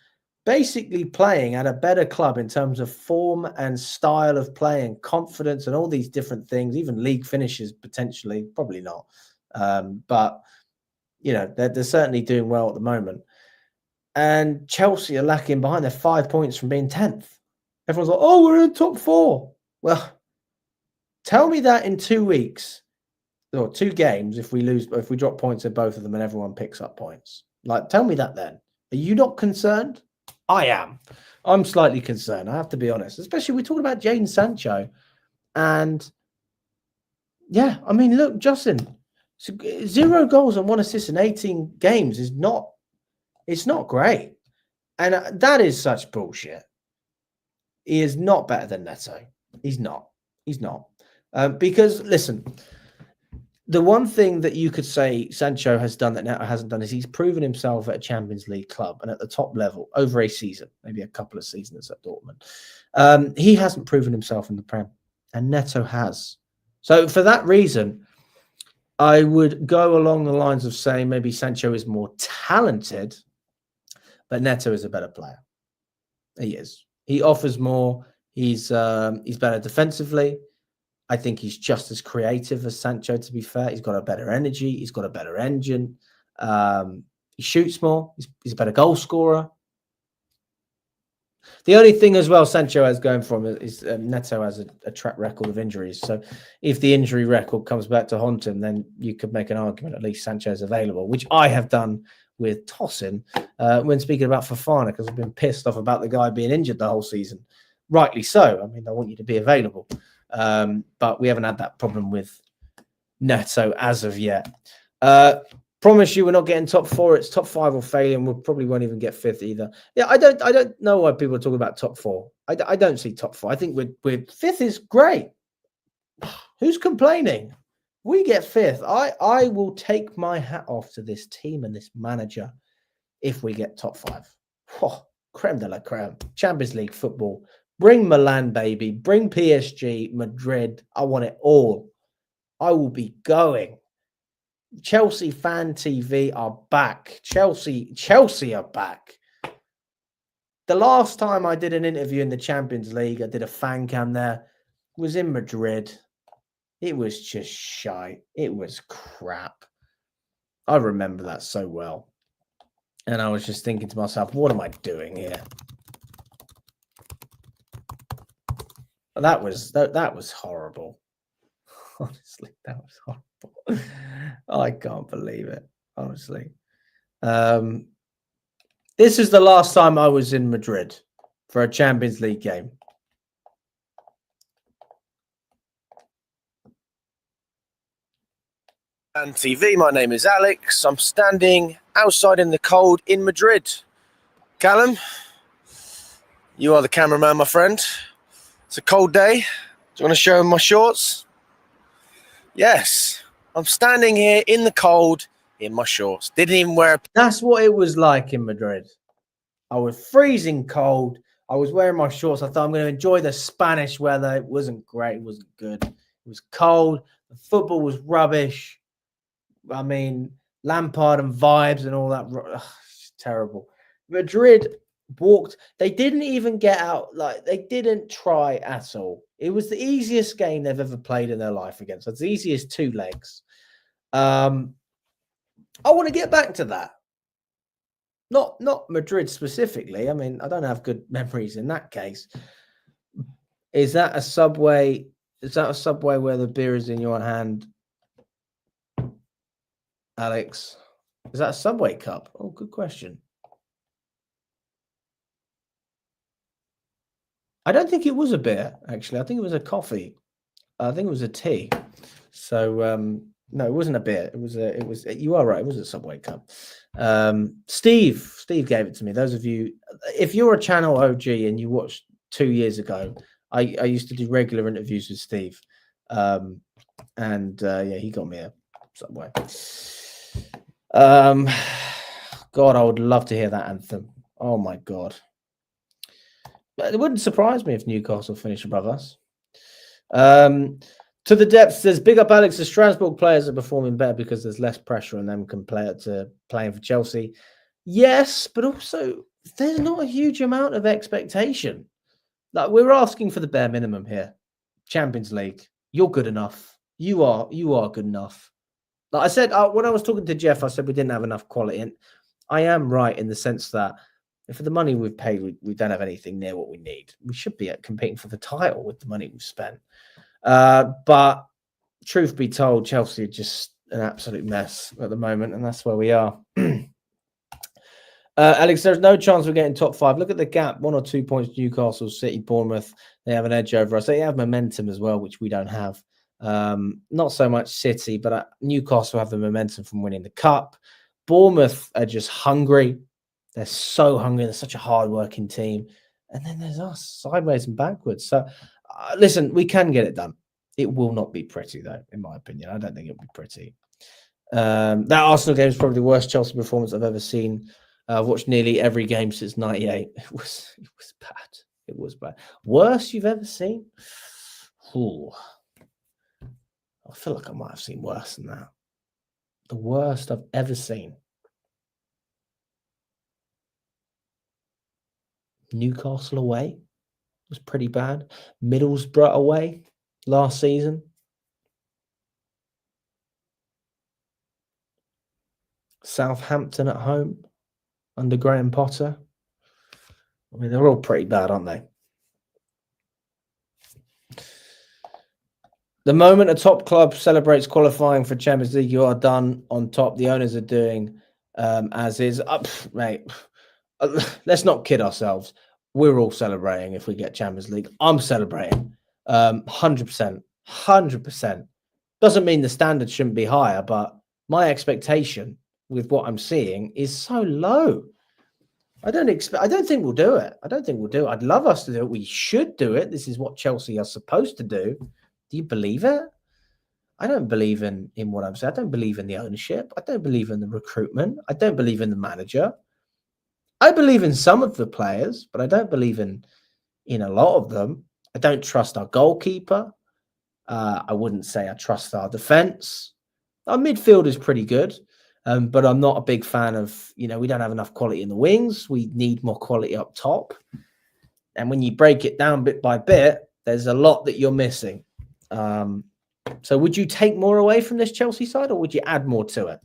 basically playing at a better club in terms of form and style of play and confidence and all these different things, even league finishes potentially, probably not. But, you know, they're certainly doing well at the moment. And Chelsea are lacking behind. They're 5 points from being 10th. Everyone's like, oh, we're in the top 4. Well, tell me that in 2 weeks or 2 games, if we drop points in both of them and everyone picks up points. Like, tell me that then. Are you not concerned? I am. I'm slightly concerned, I have to be honest. Especially we're talking about Jadon Sancho. And yeah, I mean, look, Justin, 0 goals and 1 assist in 18 games is not, it's not great. And that is such bullshit. He is not better than Neto. He's not. He's not. Because, listen, the one thing that you could say Sancho has done that Neto hasn't done is he's proven himself at a Champions League club and at the top level over a season, maybe a couple of seasons at Dortmund. He hasn't proven himself in the Prem, and Neto has. So for that reason, I would go along the lines of saying maybe Sancho is more talented, but Neto is a better player. He is. He offers more. He's better defensively. I think he's just as creative as Sancho, to be fair. He's got a better energy. He's got a better engine. He shoots more. He's a better goal scorer. The only thing as well Sancho has going for him is Neto has a track record of injuries. So if the injury record comes back to haunt him, then you could make an argument at least Sancho's available, which I have done with Tosin when speaking about Fofana, because I've been pissed off about the guy being injured the whole season. Rightly so. I mean, I want you to be available. But we haven't had that problem with Neto as of yet. Promise you we're not getting top 4. It's top 5 or failure, and we probably won't even get 5th either. Yeah, I don't know why people are talking about top 4. I don't see top 4. I think we're 5th is great. Who's complaining? We get 5th. I will take my hat off to this team and this manager if we get top 5. Oh, creme de la creme. Champions League football. Bring Milan, baby. Bring PSG, Madrid. I want it all. I will be going. Chelsea Fan TV are back. Chelsea are back. The last time I did an interview in the Champions League, I did a fan cam there, was in Madrid. It was just shite. It was crap. I remember that so well. And I was just thinking to myself, what am I doing here? That was horrible. Honestly, that was horrible. I can't believe it. Honestly, this is the last time I was in Madrid for a Champions League game.
And TV, my name is Alex. I'm standing outside in the cold in Madrid. Callum, you are the cameraman, my friend. It's a cold day. Do you want to show him my shorts? Yes. I'm standing here in the cold in my shorts. Didn't even wear a...
That's what it was like in Madrid. I was freezing cold. I was wearing my shorts. I thought I'm going to enjoy the Spanish weather. It wasn't great. It wasn't good. It was cold. The football was rubbish. I mean, Lampard and vibes and all that. Ugh, it's terrible. Madrid walked. They didn't even get out. Like, they didn't try at all. It was the easiest game they've ever played in their life against. It's the easiest 2 legs. I want to get back to that. Not Madrid specifically. I mean, I don't have good memories in that case. Is that a Subway? Is that a Subway where the beer is in your hand, Alex? Is that a Subway cup? Oh, good question. I don't think it was a beer, actually. I think it was a coffee. I think it was a tea. So no, it wasn't a beer. It was you are right, it was a Subway cup. Steve gave it to me. Those of you, if you're a channel OG and you watched 2 years ago, I used to do regular interviews with Steve. Yeah, he got me a Subway. God, I would love to hear that anthem. Oh my God. It wouldn't surprise me if Newcastle finish above us. To the depths says, big up Alex. The Strasbourg players are performing better because there's less pressure on them compared to playing for Chelsea. Yes, but also there's not a huge amount of expectation. Like, we're asking for the bare minimum here. Champions League, you're good enough. You are good enough. Like I said, when I was talking to Jeff, I said we didn't have enough quality, and I am right in the sense that for the money we've paid, we don't have anything near what we need. We should be competing for the title with the money we've spent. But truth be told, Chelsea are just an absolute mess at the moment, and that's where we are. Alex, there's no chance we're getting top 5. Look at the gap, 1 or 2 points. Newcastle, City, Bournemouth, they have an edge over us. They have momentum as well, which we don't have. Not so much City, but Newcastle have the momentum from winning the cup. Bournemouth are just hungry. They're so hungry. They're such a hard-working team. And then there's us, sideways and backwards. So, listen, we can get it done. It will not be pretty, though, in my opinion. I don't think it'll be pretty. That Arsenal game is probably the worst Chelsea performance I've ever seen. I've watched nearly every game since '98. It was bad. It was bad. Worst you've ever seen? Ooh. I feel like I might have seen worse than that. The worst I've ever seen. Newcastle away was pretty bad. Middlesbrough away last season. Southampton at home under Graham Potter. I mean, they're all pretty bad, aren't they? The moment a top club celebrates qualifying for Champions League, you are done on top. The owners are doing as is. Mate, let's not kid ourselves. We're all celebrating if we get Champions League. I'm celebrating 100%. 100%. Doesn't mean the standard shouldn't be higher, but my expectation with what I'm seeing is so low. I don't think we'll do it. I'd love us to do it. We should do it. This is what Chelsea are supposed to do. Do you believe it? I don't believe in what I'm saying. I don't believe in the ownership. I don't believe in the recruitment. I don't believe in the manager. I believe in some of the players, but I don't believe in a lot of them. I don't trust our goalkeeper. I wouldn't say I trust our defense. Our midfield is pretty good, but I'm not a big fan of, we don't have enough quality in the wings. We need more quality up top. And when you break it down bit by bit, there's a lot that you're missing. So would you take more away from this Chelsea side, or would you add more to it?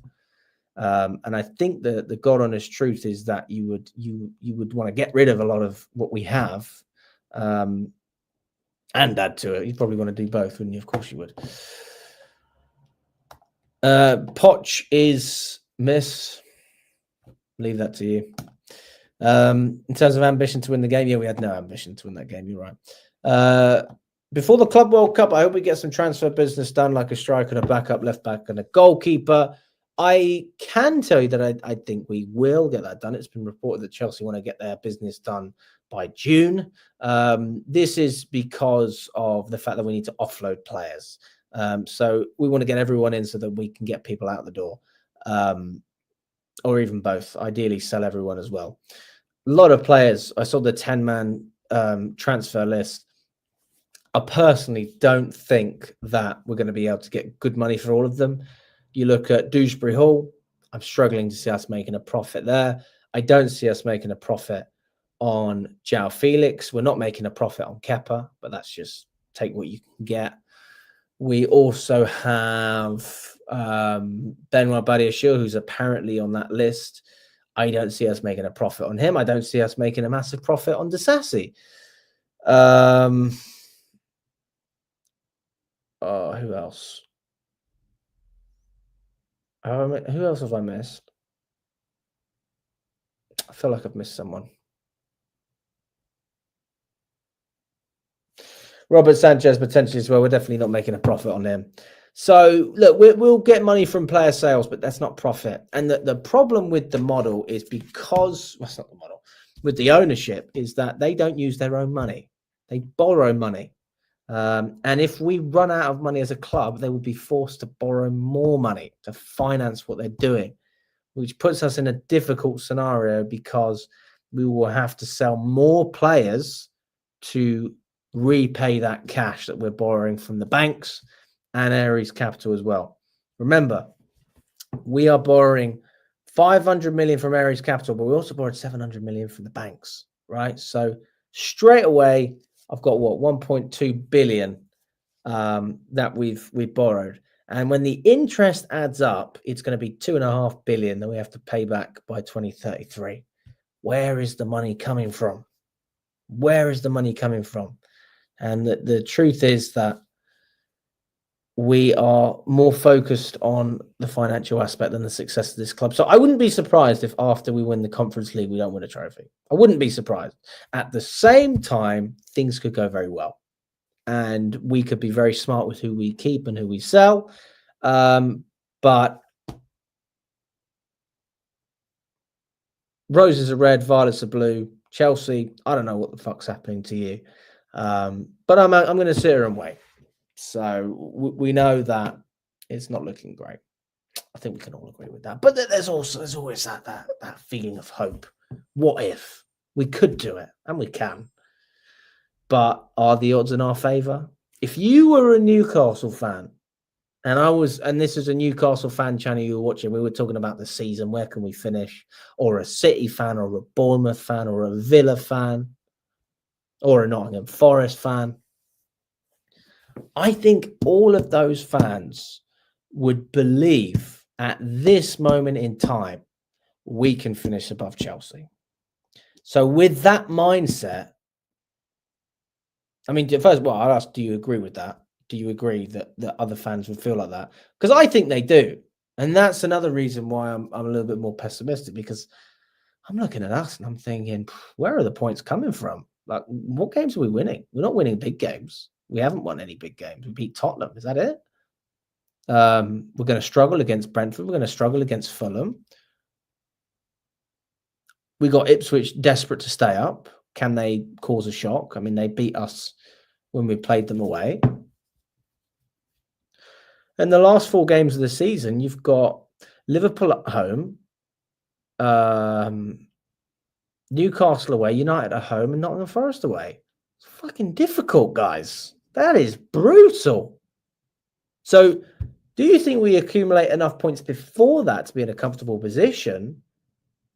And I think the God honest truth is that you would want to get rid of a lot of what we have, and add to it. You'd probably want to do both, wouldn't you? Of course you would. Poch is miss. Leave that to you. In terms of ambition to win the game, yeah, we had no ambition to win that game. You're right. Before the Club World Cup, I hope we get some transfer business done, like a striker, a backup, left back, and a goalkeeper. I can tell you that I think we will get that done. It's been reported that Chelsea want to get their business done by June. This is because of the fact that we need to offload players. So we want to get everyone in so that we can get people out the door, or even both. Ideally, sell everyone as well. A lot of players. I saw the 10-man transfer list. I personally don't think that we're going to be able to get good money for all of them. You look at Dewsbury Hall. I'm struggling to see us making a profit there. I don't see us making a profit on João Felix. We're not making a profit on Kepa, but that's just take what you can get. We also have Benoit Badiashile, who's apparently on that list. I don't see us making a profit on him. I don't see us making a massive profit on Disasi. Who else? Who else have I missed? I feel like I've missed someone. Robert Sanchez potentially as well. We're definitely not making a profit on him. So look, we'll get money from player sales, but that's not profit. And the problem with the model is because that's not the model. With the ownership is that they don't use their own money. They borrow money. And if we run out of money as a club, they will be forced to borrow more money to finance what they're doing, which puts us in a difficult scenario because we will have to sell more players to repay that cash that we're borrowing from the banks and Ares Capital as well. Remember, we are borrowing 500 million from Ares Capital, but we also borrowed 700 million from the banks, right? So straight away, I've got 1.2 billion that we've borrowed. And when the interest adds up, it's going to be 2.5 billion that we have to pay back by 2033. Where is the money coming from? Where is the money coming from? And the truth is that we are more focused on the financial aspect than the success of this club. So I wouldn't be surprised if after we win the Conference League, we don't win a trophy. I wouldn't be surprised. At the same time, things could go very well. And we could be very smart with who we keep and who we sell. But roses are red, violets are blue. Chelsea, I don't know what the fuck's happening to you. But I'm going to sit here and wait. So we know that it's not looking great. I think we can all agree with that. But there's always that feeling of hope. What if we could do it? And we can. But are the odds in our favour? If you were a Newcastle fan, and this is a Newcastle fan channel you were watching, we were talking about the season, where can we finish? Or a City fan, or a Bournemouth fan, or a Villa fan, or a Nottingham Forest fan. I think all of those fans would believe at this moment in time, we can finish above Chelsea. So with that mindset, I mean, first of all, I'll ask, do you agree with that? Do you agree that other fans would feel like that? Because I think they do. And that's another reason why I'm a little bit more pessimistic, because I'm looking at us and I'm thinking, where are the points coming from? Like, what games are we winning? We're not winning big games. We haven't won any big games. We beat Tottenham. Is that it? We're going to struggle against Brentford. We're going to struggle against Fulham. We got Ipswich desperate to stay up. Can they cause a shock? I mean, they beat us when we played them away. And the last 4 games of the season, you've got Liverpool at home, Newcastle away, United at home, and Nottingham Forest away. It's fucking difficult, guys. That is brutal. So do you think we accumulate enough points before that to be in a comfortable position?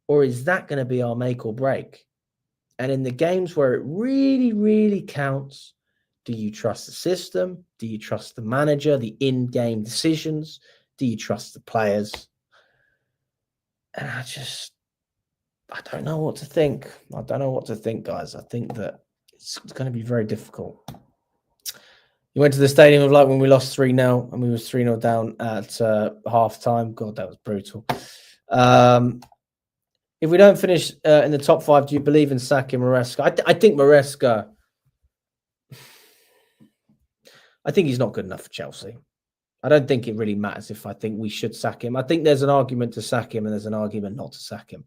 Or is that going to be our make or break? And in the games where it really, really counts, do you trust the system? Do you trust the manager, the in-game decisions? Do you trust the players? And I don't know what to think. I don't know what to think, guys. I think that it's going to be very difficult. You went to the stadium of like when we lost 3-0 and we was 3-0 down at half-time. God, that was brutal. If we don't finish in the top 5, do you believe in sacking Maresca? I think Maresca, I think he's not good enough for Chelsea. I don't think it really matters if I think we should sack him. I think there's an argument to sack him and there's an argument not to sack him.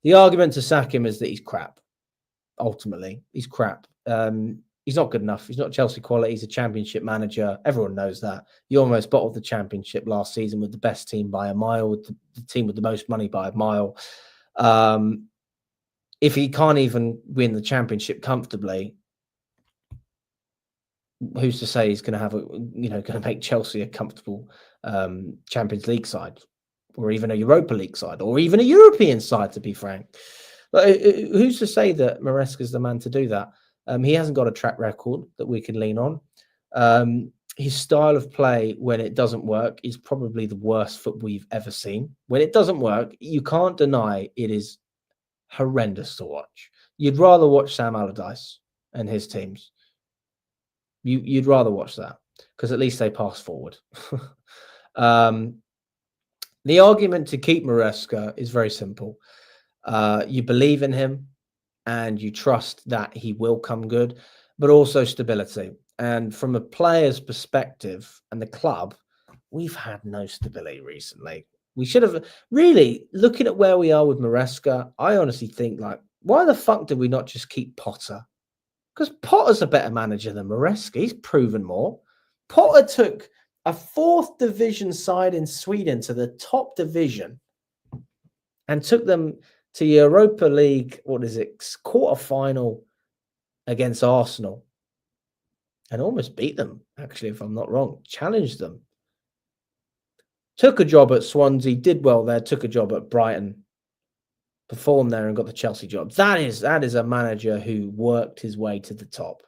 The argument to sack him is that he's crap. Ultimately, he's crap. He's not good enough. He's not Chelsea quality. He's a championship manager. Everyone knows that. You almost bottled the championship last season with the best team by a mile, with the team with the most money by a mile. If he can't even win the championship comfortably, who's to say he's going to have going to make Chelsea a comfortable Champions League side, or even a Europa League side, or even a European side, to be frank? But who's to say that Maresca is the man to do that? He hasn't got a track record that we can lean on. his style of play, when it doesn't work, is probably the worst football you've ever seen. When it doesn't work, you can't deny it is horrendous to watch. You'd rather watch Sam Allardyce and his teams. You'd rather watch that because at least they pass forward. The argument to keep Maresca is very simple. You believe in him and you trust that he will come good, but also stability. And from a player's perspective and the club, we've had no stability recently. We should have really, looking at where we are with Maresca, I honestly think, like, why the fuck did we not just keep Potter? Because Potter's a better manager than Maresca. He's proven more. Potter took a 4th division side in Sweden to the top division and took them to Europa League, quarterfinal against Arsenal. And almost beat them, actually, if I'm not wrong. Challenged them. Took a job at Swansea, did well there, took a job at Brighton, performed there and got the Chelsea job. That is a manager who worked his way to the top.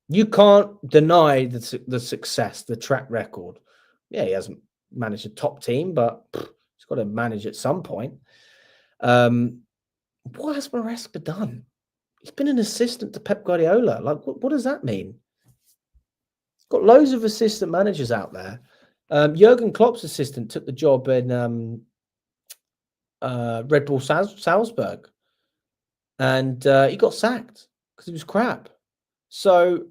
You can't deny the success, the track record. Yeah, he hasn't managed a top team, but he's got to manage at some point. What has Maresca done? He's been an assistant to Pep Guardiola. Like, what does that mean? Got loads of assistant managers out there. Jurgen Klopp's assistant took the job in Red Bull Salzburg, and he got sacked because he was crap. So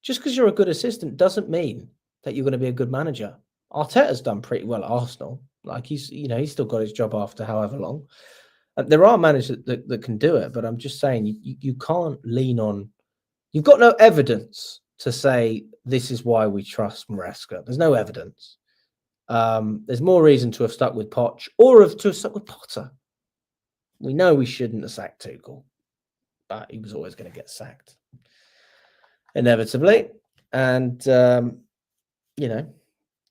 just because you're a good assistant doesn't mean that you're going to be a good manager. Arteta's done pretty well at Arsenal. Like, he's still got his job after however long. There are managers that can do it, but I'm just saying you can't lean on. You've got no evidence to say this is why we trust Maresca. There's no evidence. There's more reason to have stuck with Poch or to have stuck with Potter. We know we shouldn't have sacked Tuchel, but he was always going to get sacked inevitably, and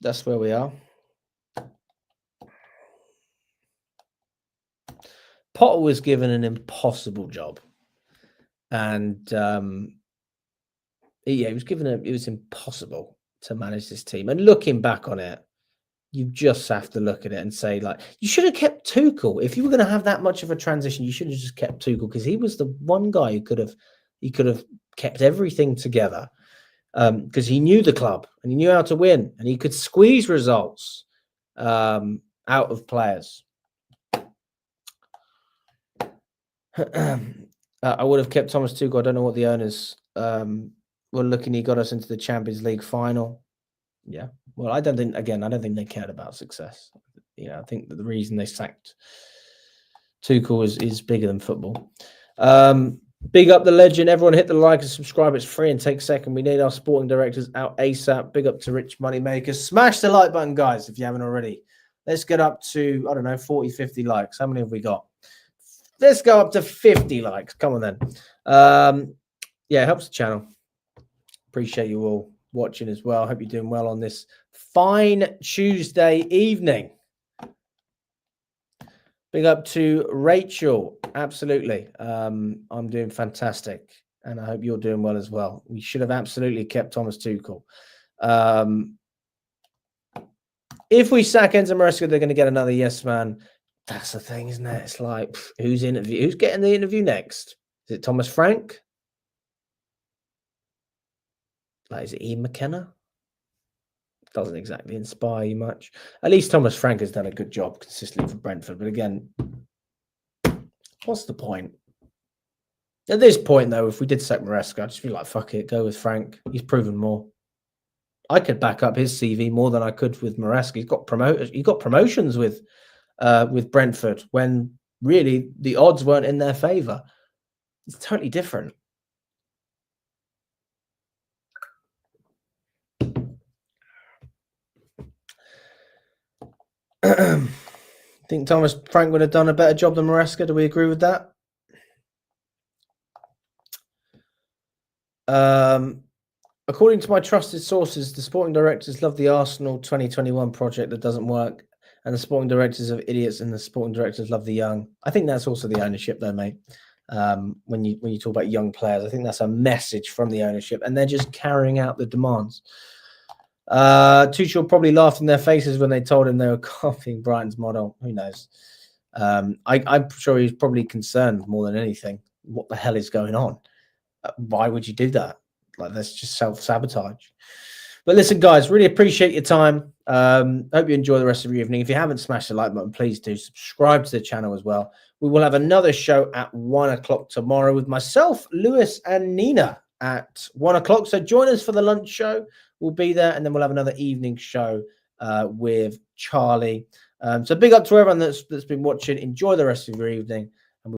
that's where we are. Potter was given an impossible job, and it was impossible to manage this team. And looking back on it, you just have to look at it and say, like, you should have kept Tuchel. If you were going to have that much of a transition, you should have just kept Tuchel, because he was the one guy who could have kept everything together, because he knew the club and he knew how to win and he could squeeze results out of players. I would have kept Thomas Tuchel. I don't know what the owners were looking. He got us into the Champions League final. Yeah. Well, I don't think they cared about success. I think that the reason they sacked Tuchel is bigger than football. Big up the legend. Everyone hit the like and subscribe. It's free and takes a second. We need our sporting directors out ASAP. Big up to Rich Moneymakers. Smash the like button, guys, if you haven't already. Let's get up to, 40, 50 likes. How many have we got? Let's go up to 50 likes. Come on then. It helps the channel. Appreciate you all watching as well. Hope you're doing well on this fine Tuesday evening. Big up to Rachel. Absolutely. I'm doing fantastic, and I hope you're doing well as well. We should have absolutely kept Thomas Tuchel. If we sack Enzo Maresca, they're going to get another yes man. That's the thing, isn't it? It's like, who's getting the interview next? Is it Thomas Frank? Like, is it Ian McKenna? Doesn't exactly inspire you much. At least Thomas Frank has done a good job consistently for Brentford. But again, what's the point? At this point, though, if we did sack Maresca, I'd just be like, fuck it, go with Frank. He's proven more. I could back up his CV more than I could with Maresca. He's got promotions with Brentford when really the odds weren't in their favour. It's totally different. Think Thomas Frank would have done a better job than Maresca. Do we agree with that? According to my trusted sources, the sporting directors love the Arsenal 2021 project that doesn't work, and the sporting directors are idiots, and the sporting directors love the young. I think that's also the ownership, though, mate. when you talk about young players. I think that's a message from the ownership, and they're just carrying out the demands. Tuchel probably laughed in their faces when they told him they were copying Brighton's model. Who knows? I'm sure he's probably concerned more than anything. What the hell is going on? Why would you do that? Like, that's just self-sabotage. But listen, guys, really appreciate your time. Hope you enjoy the rest of your evening. If you haven't smashed the like button, please do subscribe to the channel as well. We will have another show at 1 o'clock tomorrow with myself, Lewis, and Nina at 1 o'clock. So join us for the lunch show. We'll be there, and then we'll have another evening show with Charlie. So big up to everyone that's been watching. Enjoy the rest of your evening.